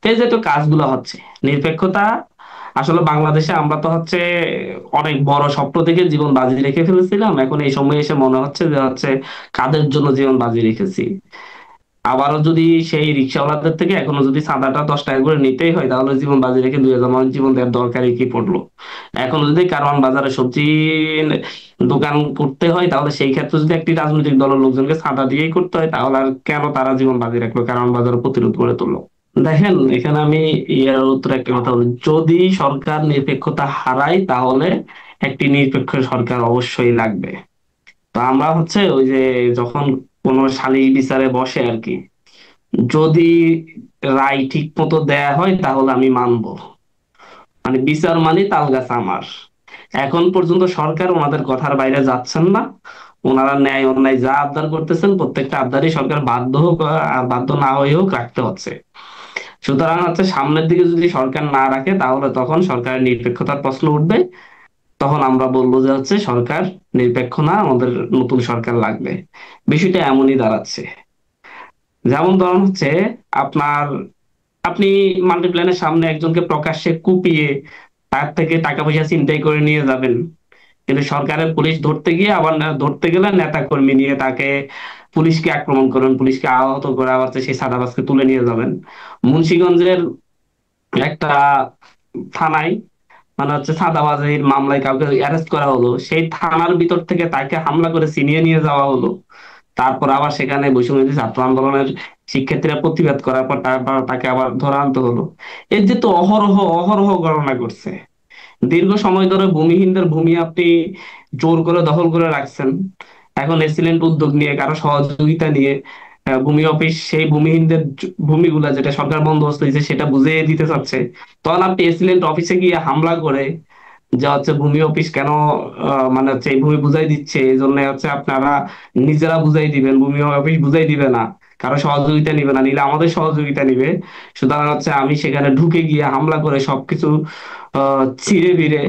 এই যে তো কাজগুলো হচ্ছে নিরপেক্ষতা, আসলে বাংলাদেশে আমরা তো অনেক বড় স্বপ্ন থেকে জীবন বাজি রেখে ফেলেছিলাম, এখন এই সময় এসে মনে হচ্ছে যে কাদের জন্য জীবন বাজি রেখেছি। আবারও যদি সেই রিক্সাওয়ালাদের থেকে এখনো যদি চাঁদাটা 10 টাকা করে নিতেই হয়, তাহলে জীবন বাজি রেখে 2,000 মানুষ জীবন দেওয়ার দরকারই কি পড়লো? এখন যদি কারওয়ান বাজারে সবজি দোকান করতে হয়, তাহলে সেই ক্ষেত্রে যদি একটি রাজনৈতিক দলের লোকজনকে চাঁদা দিয়েই করতে হয়, তাহলে আর কেন তারা জীবন বাজি রাখলো, কারওয়ান বাজার প্রতিরোধ করে তুললো? দেখেন, এখানে আমি ইয়ার উত্তরে একটা কথা বলি, যদি সরকার নিরপেক্ষতা হারায়, তাহলে একটি নিরপেক্ষ সরকার অবশ্যই লাগবে। তো আমরা ওই যে যখন কোনো সালিস বিচারে বসে আর কি, যদি রায় ঠিক মতো দেয়া হয় তাহলে আমি মানবো। মানে বিচার মানে তাল গাছ আমার। এখন পর্যন্ত সরকার ওনাদের কথার বাইরে যাচ্ছেন না। ওনারা ন্যায় অন্যায় যা আবদার করতেছেন, প্রত্যেকটা আবদারই সরকার বাধ্য হোক আর বাধ্য না হয়ে হোক রাখতে হচ্ছে। সুতরাং সামনের দিকে যদি সরকার না রাখে, তাহলে তখন সরকারের নিরপেক্ষতার প্রশ্ন উঠবে। তখন আমরা বলবো যে সরকার নিরপেক্ষ না, আমাদের নতুন সরকার লাগবে। বিষয়টা এমনই দাঁড়াচ্ছে। যেমন ধরুন আপনার আপনি মাল্টিপ্ল্যানের সামনে একজনকে প্রকাশ্যে কুপিয়ে তার থেকে টাকা পয়সা ছিনতাই করে নিয়ে যাবেন, কিন্তু সরকারের পুলিশ ধরতে গিয়ে আবার ধরতে গেলে নেতা কর্মী নিয়ে তাকে, পুলিশকে আক্রমণ করবেন, পুলিশকে আহত করে আবার সেই সাদাবাসকে তুলে নিয়ে যাবেন। মুন্সিগঞ্জের একটা থানায় চাঁদাবাজির মামলায় কাউকে অ্যারেস্ট করা হলো, সেই থানার ভিতর থেকে তাকে হামলা করে ছিনিয়ে নিয়ে যাওয়া হলো। তারপর আবার সেখানে বৈষম্য ছাত্র আন্দোলনের শিক্ষার্থীরা প্রতিবাদ করার পর তারপর তাকে আবার ধরে আনতে হলো। এর যে তো অহরহ অহরহ গণনা করছে। দীর্ঘ সময় ধরে ভূমিহীনদের ভূমি আপনি জোর করে দখল করে রাখছেন। এখন এসিলেন্ট উদ্যোগ নিয়ে, কারো সহযোগিতা নিয়ে ভূমি অফিস সেই ভূমিহীনদের ভূমিগুলা যেটা সরকার বন্দোবস্ত দিয়েছে সেটা বুঝিয়ে দিতে চাচ্ছে। তখন আপনি এসিলেন্ট অফিসে গিয়ে হামলা করে যে ভূমি অফিস কেন মানে এই ভূমি বুঝাই দিচ্ছে, এই জন্য আপনারা নিজেরা বুঝাই দিবেন, ভূমি অফিস বুঝাই দিবে না, কারো সহযোগিতা নিবে না, নিলে আমাদের সহযোগিতা নিবে। সুতরাং আমি সেখানে ঢুকে গিয়ে হামলা করে সবকিছু ছিঁড়ে বিড়ে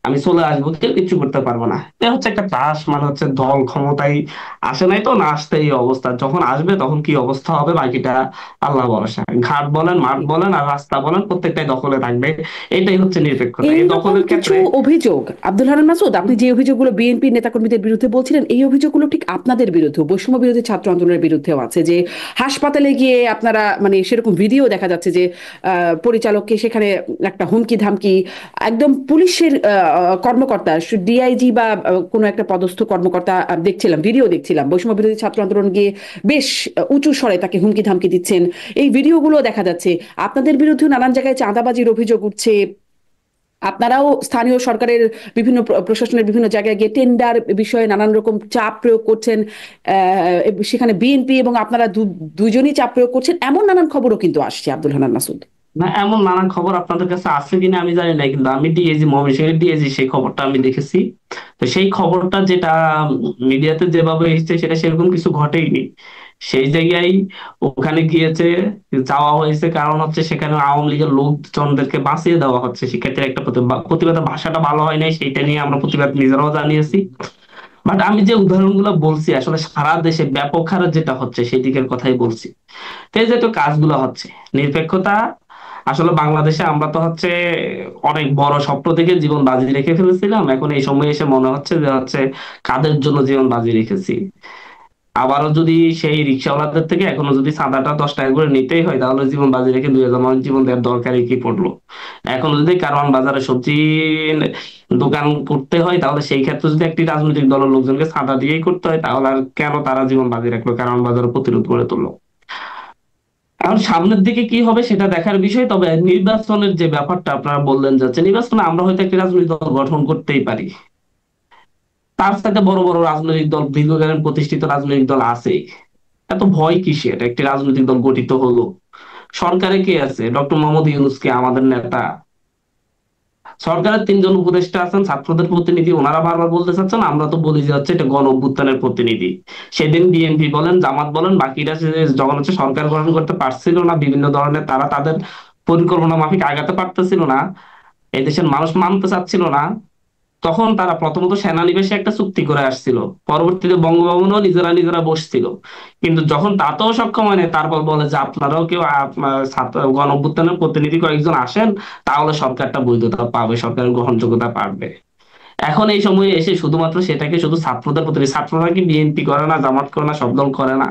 আমি চলে আসবো, কেউ কিছু করতে পারবো না। এটা একটা চাষ, মানে দল ক্ষমতায় আসে নাই তো, না আসতে এই অবস্থা, যখন আসবে তখন কি অবস্থা হবে বাকিটা আল্লাহ ভরসা। ঘাট বলেন, মাঠ বলেন, আর রাস্তা বলেন, প্রত্যেকটাই দখলে থাকবে। এটাই নিরপেক্ষতা। এই এইরকম দখলের কিছু ক্ষেত্রে অভিযোগ, আব্দুল হান্নান মাসুদ, আপনি যে অভিযোগগুলো বিএনপি নেতাকর্মীদের বিরুদ্ধে বলছিলেন, এই অভিযোগগুলো ঠিক আপনাদের বিরুদ্ধে, বৈষম্য বিরোধী ছাত্র আন্দোলনের বিরুদ্ধেও আছে। যে হাসপাতালে গিয়ে আপনারা, মানে সেরকম ভিডিও দেখা যাচ্ছে যে পরিচালককে সেখানে একটা হুমকি ধামকি, একদম পুলিশের কর্মকর্তা, ডিআইজি বা কোনো একটা পদস্থ কর্মকর্তা, দেখছিলাম, ভিডিও দেখছিলাম, বৈষম্য বিরোধী ছাত্র আন্দোলন গিয়ে বেশ উঁচু স্বরে তাকে হুমকি ধামকি দিচ্ছেন। এই ভিডিওগুলো দেখা যাচ্ছে। আপনাদের বিরুদ্ধে নানান জায়গায় চাঁদাবাজির অভিযোগ উঠছে। আপনারাও স্থানীয় সরকারের বিভিন্ন প্রশাসনের বিভিন্ন জায়গায় গিয়ে টেন্ডার বিষয়ে নানান রকম চাপ প্রয়োগ করছেন। সেখানে বিএনপি এবং আপনারা দুজনই চাপ প্রয়োগ করছেন, এমন নানান খবরও কিন্তু আসছে, আব্দুল হান্নান মাসুদ। না, এমন নানান খবর আপনাদের কাছে আছে কিনা আমি জানি না, কিন্তু আমি ডিএজি ময়মনসিংহের ডিএজি সেই খবরটা আমি দেখেছি। তো সেই খবরটা যেটা মিডিয়াতে যেভাবে এসেছে সেটা সেরকম কিছু ঘটেইনি। সেই জায়গায় ওখানে গিয়েছে, যাওয়া হয়েছে কারণ সেখানে আওয়ামী লীগের লোকজনদেরকে বাঁচিয়ে দেওয়া হচ্ছে। শিক্ষার্থীর একটা প্রতিবাদের ভাষাটা ভালো হয় নাই, সেইটা নিয়ে আমরা প্রতিবাদ নিজেরাও জানিয়েছি। বাট আমি যে উদাহরণগুলো বলছি আসলে সারা দেশে ব্যাপক হারে যেটা হচ্ছে সেই দিকের কথাই বলছি। তো এই যে তো কাজগুলো হচ্ছে নিরপেক্ষতা, আসলে বাংলাদেশে আমরা তো অনেক বড় স্বপ্ন থেকে জীবন বাজি রেখে ফেলেছিলাম, এখন এই সময় এসে মনে হচ্ছে যে কাদের জন্য জীবন বাজি রেখেছি। আবারও যদি সেই রিক্সাওয়ালাদের থেকে এখনো যদি চাঁদাটা 10 টাকা করে নিতেই হয়, তাহলে জীবন বাজি রেখে 2,000 মানুষ জীবন দেওয়ার দরকারই কি পড়লো? এখন যদি কারওয়ান বাজারে সবজি দোকান করতে হয়, তাহলে সেই ক্ষেত্রে যদি একটি রাজনৈতিক দলের লোকজনকে চাঁদা দিয়েই করতে হয়, তাহলে আর কেন তারা জীবন বাজি রাখলো, কারওয়ান বাজারে প্রতিরোধ করে তুললো? এখন সামনের দিকে কি হবে সেটা দেখার বিষয়। তবে নির্বাচনের যে ব্যাপারটা আপনারা বললেন যাচ্ছে, নির্বাচনে আমরা হয়তো একটি রাজনৈতিক দল গঠন করতেই পারি। তার সাথে বড় বড় রাজনৈতিক দল, দীর্ঘকালীন প্রতিষ্ঠিত রাজনৈতিক দল আছে। এত ভয় কিসের? একটি রাজনৈতিক দল গঠিত হলো, সরকারে কে আছে? ডক্টর মোহাম্মদ ইউনূস কে আমাদের নেতা? সরকারের 3 জন উপদেষ্টা আছেন, ছাত্রদের প্রতিনিধি, ওনারা বারবার বলতে চাচ্ছেন, আমরা তো বলি যে এটা গণ অভ্যুত্থানের প্রতিনিধি। সেদিন বিএনপি বলেন, জামাত বলেন, বাকিরা যখন সরকার গঠন করতে পারছিল না, বিভিন্ন ধরনের তারা তাদের পরিকল্পনা মাফিক আগাতে পারতেছিল না, এই দেশের মানুষ মানতে চাচ্ছিল না, তখন তারা প্রথমত সেনানিবাসে একটা চুক্তি করে আসছিল, পরবর্তীতে বঙ্গভবনও নিজেরা নিজেরা বসছিল। কিন্তু যখন তাতেও সক্ষম হয়নি, তারপর বলে যে আপনারাও কেউ ছাত্র গণ অভ্যুত্থানের প্রতিনিধি কয়েকজন আসেন, তাহলে সরকারটা বৈধতা পাবে, সরকারের গ্রহণযোগ্যতা পাবে। এখন এই সময়ে এসে শুধুমাত্র সেটাকে শুধু ছাত্রদের প্রতিনিধি, ছাত্ররা কি বিএনপি করে না, জামাত করে না, সব দল করে না?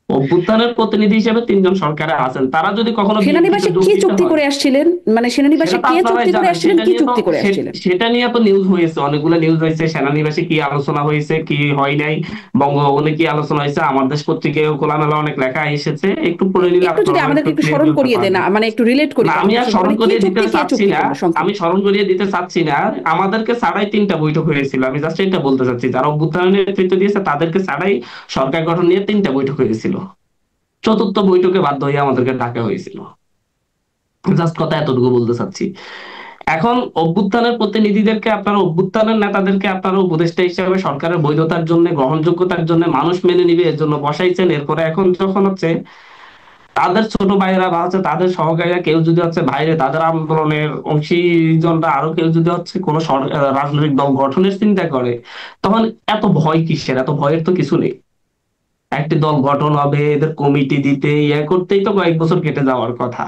অভ্যুত্থানের প্রতিনিধি হিসেবে তিনজন সরকারে আছেন, তারা যদি কখনো বিএনপিতে সেনানিবাসে যোগ কি দিতে চুক্তি হয়, করে আসছিলেন, মানে সেনানিবাসে সেটা তো কে আপনারাই চুক্তি করে জানেন। আসছিলেন, কি চুক্তি করে আসছিলেন? সেটা নিয়ে তো নিউজ হয়েছে, অনেকগুলো নিউজ হয়েছে, সেনানিবাসে কি আলোচনা হয়েছে কি হয় নাই, বঙ্গভবনে কি আলোচনা হয়েছে, আমার দেশ পত্রিকায় খোলামেলা অনেক লেখা এসেছে, একটু পড়ে নিলে একটু যদি আপনারা একটু আমাদেরকে একটু ক্লিয়ার স্মরণ করতে করিয়ে দেন, পারবেন। মানে একটু রিলেট করি না, আমি কথাটার আর সঙ্গে, স্মরণ মানে কি করিয়ে দিতে চুক্তি, কে চাচ্ছি চুক্তি না, করলো আমি সংক্ষেপে? স্মরণ করিয়ে দিতে চাচ্ছি না। আমাদেরকে ছাড়াই 3টা বৈঠক হয়েছিল, আমি জাস্ট এটা বলতে চাচ্ছি, যারা অভ্যুত্থানের নেতৃত্ব দিয়েছে তাদেরকে ছাড়াই সরকার গঠন নিয়ে 3টা বৈঠক হয়েছিল, চতুর্থ বৈঠকে বাধ্য হয়ে আমাদেরকে ডাকা হয়েছিল। জাস্ট কথা এতটুকু বলতে চাচ্ছি। এখন অভ্যুত্থানের প্রতিনিধিদেরকে, আপনারা অভ্যুত্থানের নেতাদেরকে আপনারা উপদেষ্টা হিসেবে সরকারের বৈধতার জন্য, গ্রহণযোগ্যতার জন্য, মানুষ মেনে নিবে এর জন্য বসাইছেন। এরপরে এখন যখন হচ্ছে তাদের ছোট ভাইয়েরা বা হচ্ছে তাদের সহকারীরা কেউ যদি হচ্ছে বাইরে তাদের আন্দোলনের অংশীজনরা আরো কেউ যদি হচ্ছে কোনো রাজনৈতিক দল গঠনের চিন্তা করে, তখন এত ভয় কিসের? এত ভয়ের তো কিছু নেই। একটি দল গঠন হবে, এদের কমিটি দিতে ইয়ে করতেই তো কয়েক বছর কেটে যাওয়ার কথা।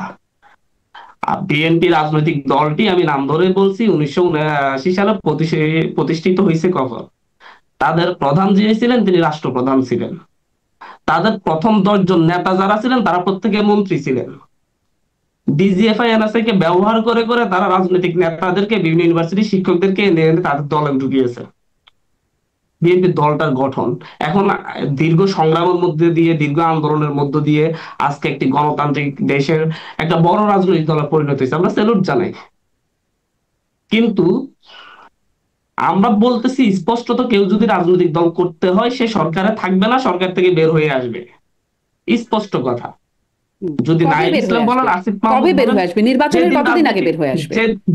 বিএনপি রাজনৈতিক দলটি, আমি নাম ধরে বলছি, 1979 সালে প্রতিষ্ঠিত হয়েছে কখন? তাদের প্রধান যিনি ছিলেন তিনি রাষ্ট্রপ্রধান ছিলেন। তাদের প্রথম 10 জন নেতা যারা ছিলেন তারা প্রত্যেকে মন্ত্রী ছিলেন। ডিজিএফআই এনএসআই কে ব্যবহার করে করে তারা রাজনৈতিক নেতাদেরকে, বিভিন্ন ইউনিভার্সিটি শিক্ষকদেরকে এনে এনে তাদের দলে ঢুকিয়েছে। বিএনপি দলটার গঠন এখন দীর্ঘ সংগ্রামের মধ্যে দিয়ে, দীর্ঘ আন্দোলনের মধ্য দিয়ে আজকে একটি গণতান্ত্রিক দেশের একটা বড় রাজনৈতিক দলে পরিণত হয়েছে, আমরা স্যালুট জানাই। কিন্তু আমরা বলতেছি স্পষ্টত, কেউ যদি রাজনৈতিক দল করতে হয় সে সরকারে থাকবে না, সরকার থেকে বের হয়ে আসবে, স্পষ্ট কথা। যদি কবে নাহিদ বের ইসলাম হয়ে বলেন, আসবে? আসিফ কবে মাহমুদ বের বলেন, হয়ে আসবে? নির্বাচনের যেদিন কতদিন আগে রাজনীতি বের হয়ে আসবে?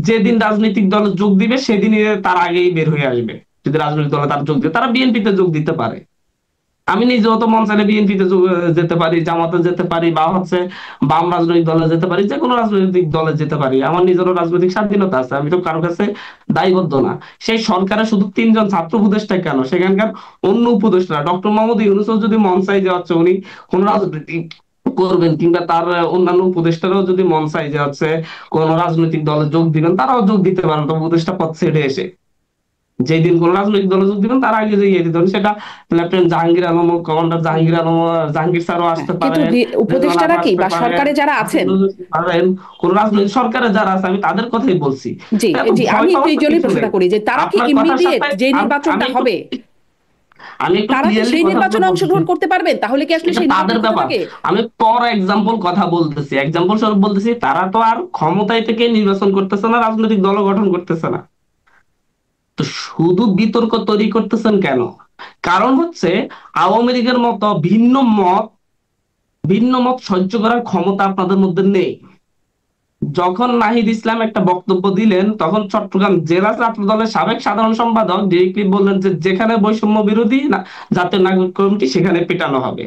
যেদিন রাজনৈতিক দলে যোগ দিবে সেদিনই, তার আগেই বের হয়ে আসবে। যদি রাজনৈতিক দলে তার যোগ দিবে, তারা বিএনপিতে যোগ দিতে পারে। আমি নিজেও তো মন চাইলে বিএনপিতে যেতে পারি, জামাতে যেতে পারি, বা হচ্ছে বাম রাজনৈতিক দলে যেতে পারি, যে কোনো রাজনৈতিক দলে যেতে পারি। আমার নিজেরও রাজনৈতিক স্বাধীনতা আছে, আমি তো কারো কাছে দায়বদ্ধ না। সেই সরকারে শুধু 3জন ছাত্র উপদেষ্টা কেন, সেখানকার অন্য উপদেষ্টা ডক্টর মোহাম্মদ ইউনূসও যদি মন চাই যে হচ্ছে উনি কোন রাজনৈতিক করবেন, কিংবা তার অন্যান্য উপদেষ্টারাও যদি মন চাই যে হচ্ছে কোন রাজনৈতিক দলে যোগ দিবেন, তারাও যোগ দিতে পারেন, তো উপদেষ্টা পদ ছেড়ে এসে যেই দিন কোন রাজনৈতিক দলে যোগ দিবেন তার আগে যে ইয়ে দিতেন, সেটা লেফটেন্যান্ট জাহাঙ্গীর আলম, কমান্ডার জাহাঙ্গীর আলম, জাহাঙ্গীর স্যারও হ্যাঁ, আসতে কিন্তু পারেন, রেজওয়ান উপদেষ্টারা আরও কি আসতে বা পারেন, সরকারে যারা আছেন? হাসিবুল আসতে পারেন, কোন রাজনৈতিক সরকারে যারা আছে আমি তাদের কথাই বলছি। জি, তো এত জি, ভয় আমি একটু পাওয়ার এই তো জন্যই কিছু প্রশ্নটা নেই। করি যে তারা কি আপনার কথার ইমিডিয়েট সাথে যে আমি নির্বাচনটা একটু হবে, তারা কি ক্লিয়ারলি সেই কথাগুলো নির্বাচনে বলতেছি। অংশগ্রহণ করতে পারবেন? তাহলে কি আসলে এটা সেই তাদের নিরপেক্ষতা ব্যাপার। থাকে? আমি ফর এক্সাম্পল কথা বলতেছি, এক্সাম্পল স্বরূপ বলতেছি, তারা তো আর ক্ষমতায় থেকে নির্বাচন করতেছে না, রাজনৈতিক দল গঠন করতেছে না। তো শুধু বিতর্ক তৈরি করতেছেন কেন? কারণ হচ্ছে আওয়ামী লীগের মতো ভিন্ন মত সহ্য করার ক্ষমতা আপনাদের মধ্যে নেই। যখন নাহিদ ইসলাম একটা বক্তব্য দিলেন, তখন চট্টগ্রাম জেলা ছাত্র দলের সাবেক সাধারণ সম্পাদক ডিরেক্টলি বললেন যে যেখানে বৈষম্য বিরোধী জাতীয় নাগরিক কমিটি, সেখানে পেটানো হবে।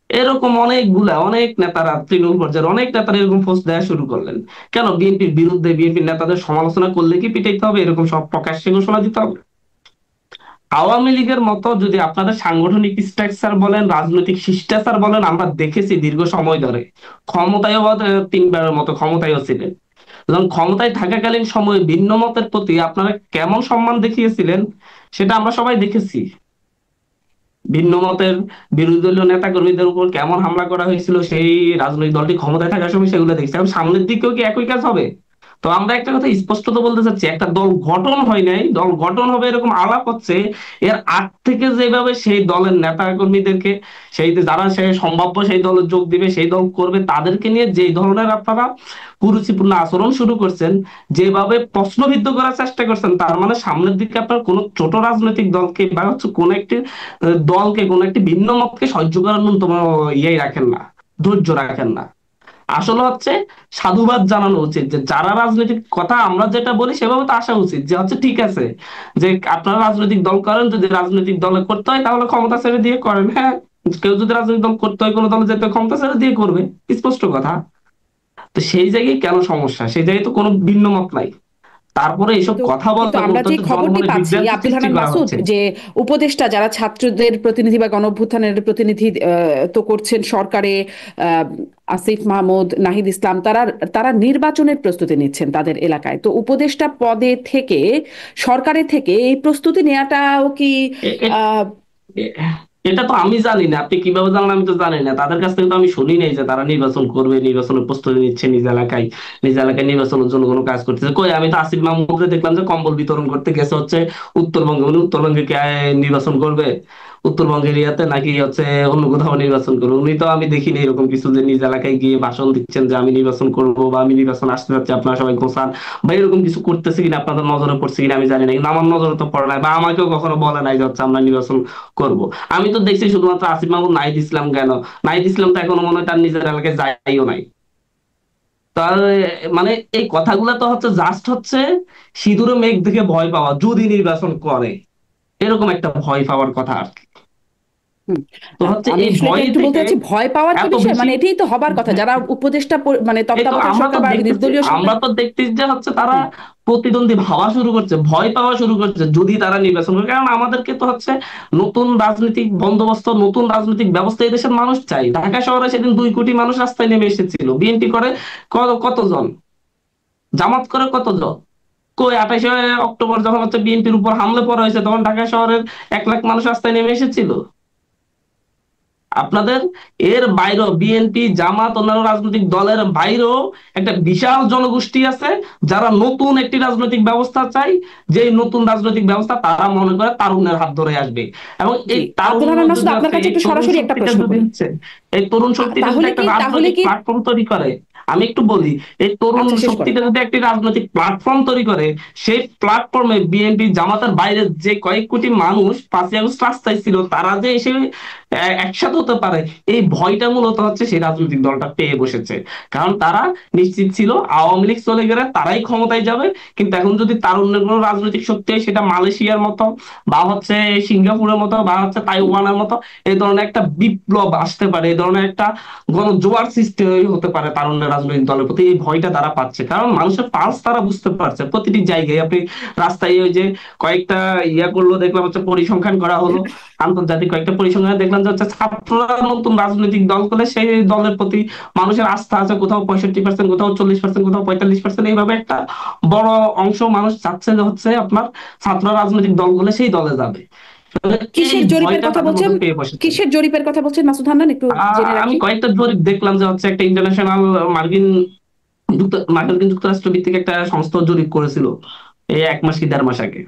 এরকম অনেক নেতারা, তৃণমূল পর্যায়ের অনেক নেতারা এরকম পোস্ট দেওয়া শুরু করলেন। কেন? বিএনপির বিরুদ্ধে, বিএনপির নেতাদের সমালোচনা করলে কি পিটাইতে হবে? এরকম সব প্রকাশ্যে ঘোষণা দিতে হবে? আওয়ামী লীগের মতো যদি আপনাদের সাংগঠনিক স্ট্রাকচার বলেন, রাজনৈতিক শিষ্টাচার বলেন, আমরা দেখেছি দীর্ঘ সময় ধরে, ক্ষমতায়ও 3বারের মতো ক্ষমতায়ও ছিলেন, যখন ক্ষমতায় থাকাকালীন সময়ে ভিন্ন মতের প্রতি আপনারা কেমন সম্মান দেখিয়েছিলেন সেটা আমরা সবাই দেখেছি। ভিন্ন মতের বিরোধী দলীয় নেতা কর্মীদের উপর কেমন হামলা করা হয়েছিল সেই রাজনৈতিক দলটি ক্ষমতায় থাকার সময়, সেগুলো দেখছি। এখন সামনের দিকেও কি একই কাজ হবে? তো আমরা একটা কথা স্পষ্টত বলতে চাচ্ছি, একটা দল গঠন হয় নাই, দল গঠন হবে এরকম আলাপ হচ্ছে। এর আগ থেকে যেভাবে সেই দলের নেতা কর্মীদেরকে, সেই যারা সে সম্ভাব্য সেই দলে যোগ দিবে, সেই দল করবে, তাদেরকে নিয়ে যে ধরনের আপনারা কুরুচিপূর্ণ আচরণ শুরু করছেন, যেভাবে প্রশ্নবিদ্ধ করার চেষ্টা করছেন, তার মানে সামনের দিকে আপনার কোন ছোট রাজনৈতিক দলকে বা হচ্ছে কোন একটি দলকে, কোন একটি ভিন্ন মতকে সহ্য করার ন্যূনতম ইয়ে রাখেন না, ধৈর্য রাখেন না। আসলে হচ্ছে সাধুবাদ জানানো উচিত যে যারা রাজনৈতিক কথা আমরা যেটা বলি সেভাবে তো আসা উচিত, যে হচ্ছে ঠিক আছে যে আপনারা রাজনৈতিক দল করেন, যদি রাজনৈতিক দলে করতে হয় তাহলে ক্ষমতা ছেড়ে দিয়ে করেন। হ্যাঁ, কেউ যদি রাজনৈতিক দল করতে হয়, কোনো দলে যেতে হয়, ক্ষমতা ছেড়ে দিয়ে করবে, স্পষ্ট কথা। তো সেই জায়গায় কেন সমস্যা? সেই জায়গায় তো কোনো ভিন্ন মত নাই। তারপরে এইসব কিন্তু কথা কিন্তু বলতে আমরা বলতে যে হচ্ছে খবরটি জনমনে পাচ্ছি বিভ্রান্তি আব্দুল সৃষ্টি হান্নান করা মাসুদ, হচ্ছে। যে উপদেষ্টা যারা ছাত্রদের প্রতিনিধি বা গণ অভ্যুত্থানের প্রতিনিধি তো করছেন সরকারে, আহ, আসিফ মাহমুদ, নাহিদ ইসলাম, তারা তারা নির্বাচনের প্রস্তুতি নিচ্ছেন তাদের এলাকায়। তো উপদেষ্টা পদে থেকে, সরকারের থেকে এই প্রস্তুতি নেওয়াটাও কি এ- এ- আহ এ- এটা তো আমি জানি না, আপনি কিভাবে জানলেন আমি তো জানি না। তাদের কাছ থেকে তো আমি শুনি নাই যে তারা নির্বাচন করবে, নির্বাচনের প্রস্তুতি নিচ্ছে নিজ এলাকায় নির্বাচনের জন্য কোনো কাজ করতেছে। কই, আমি তো আসিফ মাহমুদকে দেখলাম যে কম্বল বিতরণ করতে গেছে হচ্ছে উত্তরবঙ্গে। উনি উত্তরবঙ্গে কে নির্বাচন করবে? উত্তরবঙ্গের ইয়াতে নাকি হচ্ছে অন্য কোথাও নির্বাচন করবে? উনি তো আমি দেখিনি এরকম কিছু যে নিজ এলাকায় গিয়ে ভাষণ দিচ্ছেন যে আমি নির্বাচন করবো বা আমি নির্বাচন আসতে যাচ্ছি, আপনারা সবাই গোছান। বা এরকম কিছু করতেছে কিনা, আপনাদের নজরে পড়ছে কিনা আমি জানি না, কিন্তু আমার নজরে তো পড়ে নাই বা আমাকেও কখনো বলে নাই যে হচ্ছে আমরা নির্বাচন করব। আমি তো দেখছি শুধুমাত্র আসিফ মাহমুদ, নাহিদ ইসলাম। কেন নাহিদ ইসলাম তো এখনো মনে হয় তার নিজের এলাকায় যাইও নাই। তার মানে এই কথাগুলো তো হচ্ছে জাস্ট হচ্ছে সিঁদুরে মেঘ দেখে ভয় পাওয়া, যদি নির্বাচন করে এরকম একটা ভয় পাওয়ার কথা আর কি। হুম। তো হচ্ছে আমি এই আসলে এটা ভয় একটু বলতে থেকে চাচ্ছি, ভয় পাওয়ার কি এত বিষয়, বেশি। মানে এটাই তো হবার কথা, যারা উপদেষ্টা মানে এই তো তত্ত্বাবধায়ক আমরা তো সরকার বা দেখতেছি, নির্দলীয় সরকার। আমরা তো দেখতেছি যে হচ্ছে তারা হুম, প্রতিদ্বন্দ্বী ভাবা শুরু করছে, ভয় পাওয়া শুরু করছে যদি তারা নির্বাচন করে। কারণ আমাদেরকে তো হচ্ছে নতুন রাজনৈতিক বন্দোবস্ত, নতুন রাজনৈতিক ব্যবস্থা এই দেশের মানুষ চাই। ঢাকা শহরে সেদিন 2 কোটি মানুষ রাস্তায় নেমে এসেছিল। বিএনপি করে কতজন? জামাত করে কতজন? কই 28শে অক্টোবর যখন হচ্ছে বিএনপির উপর হামলা পড়া হয়েছে, তখন ঢাকা শহরের 1 লাখ মানুষ রাস্তায় নেমে এসেছিল। আপনাদের এর বাইরেও বিএনপি, জামাত, অন্যান্য রাজনৈতিক দলের বাইরেও একটা বিশাল জনগোষ্ঠী আছে যারা নতুন একটি রাজনৈতিক ব্যবস্থা চাই। যে নতুন রাজনৈতিক ব্যবস্থা তারা মনে করে তারুণ্যের হাত ধরে আসবে। এবং জি। এই আব্দুল তারুণ্য হান্নান মাসুদ, যদি আপনার হচ্ছে কাছে এই একটু তরুণ সরাসরি একটা শক্তিটা প্রশ্ন যদি করি। হচ্ছে এই তরুণ শক্তিটা যদি তাহলে একটা কি, রাজনৈতিক প্ল্যাটফর্ম তৈরি করে, আমি একটু বলি, এই তরুণ আচ্ছা, শেষ করেন। শক্তিটা যদি একটি রাজনৈতিক প্ল্যাটফর্ম তৈরি করে, সেই প্ল্যাটফর্মে বিএনপি জামাতের বাইরে যে কয়েক কোটি মানুষ 5ই আগস্ট রাস্তায় ছিল, তারা যে এসে একসাথে হতে পারে, এই ভয়টা মূলত হচ্ছে সেই রাজনৈতিক দলটা পেয়ে বসেছে। কারণ তারা নিশ্চিত ছিল আওয়ামী লীগ চলে গেলে তারাই ক্ষমতায় যাবে। কিন্তু এখন যদি তারুণ্যের কোনো রাজনৈতিক শক্তি হয়, সেটা মালয়েশিয়ার মতো বা হচ্ছে সিঙ্গাপুরের মতো বা হচ্ছে তাইওয়ানের মতো, এই ধরনের একটা বিপ্লব আসতে পারে, এই ধরনের একটা গণজোয়ার সৃষ্টি হতে পারে তারুণ্যের রাজনৈতিক দলের প্রতি। এই ভয়টা তারা পাচ্ছে কারণ মানুষের পালস তারা বুঝতে পারছে। প্রতিটি জায়গায় আপনি রাস্তায় ওই যে কয়েকটা করলো, দেখলাম হচ্ছে পরিসংখ্যান করা হলো, আন্তর্জাতিক কয়েকটা পরিসংখ্যান দেখলাম যে হচ্ছে ছাত্ররা নতুন রাজনৈতিক দল করলে সেই দলের প্রতি মানুষের আস্থা আছে কোথাও 65%, কোথাও 40%, কোথাও 45%। এইভাবে একটা বড় অংশ মানুষ চাচ্ছে যে হচ্ছে আপনার ছাত্র রাজনৈতিক দল করলে সেই দলে যাবে। এই কিসের জরিপের ভয়টা কথা তাদের বলছেন? মধ্যে পেয়ে বসেছে। কিসের জরিপের কথা বলছেন মাসুদ হান্নান, একটু জেনে আমি রাখি। কয়েকটা জরিপ দেখলাম যে হচ্ছে একটা ইন্টারন্যাশনাল মার্কিন মার্কিন যুক্তরাষ্ট্র ভিত্তিক একটা সংস্থা জরিপ করেছিল এই 1 মাস কি 1.5 মাস আগে।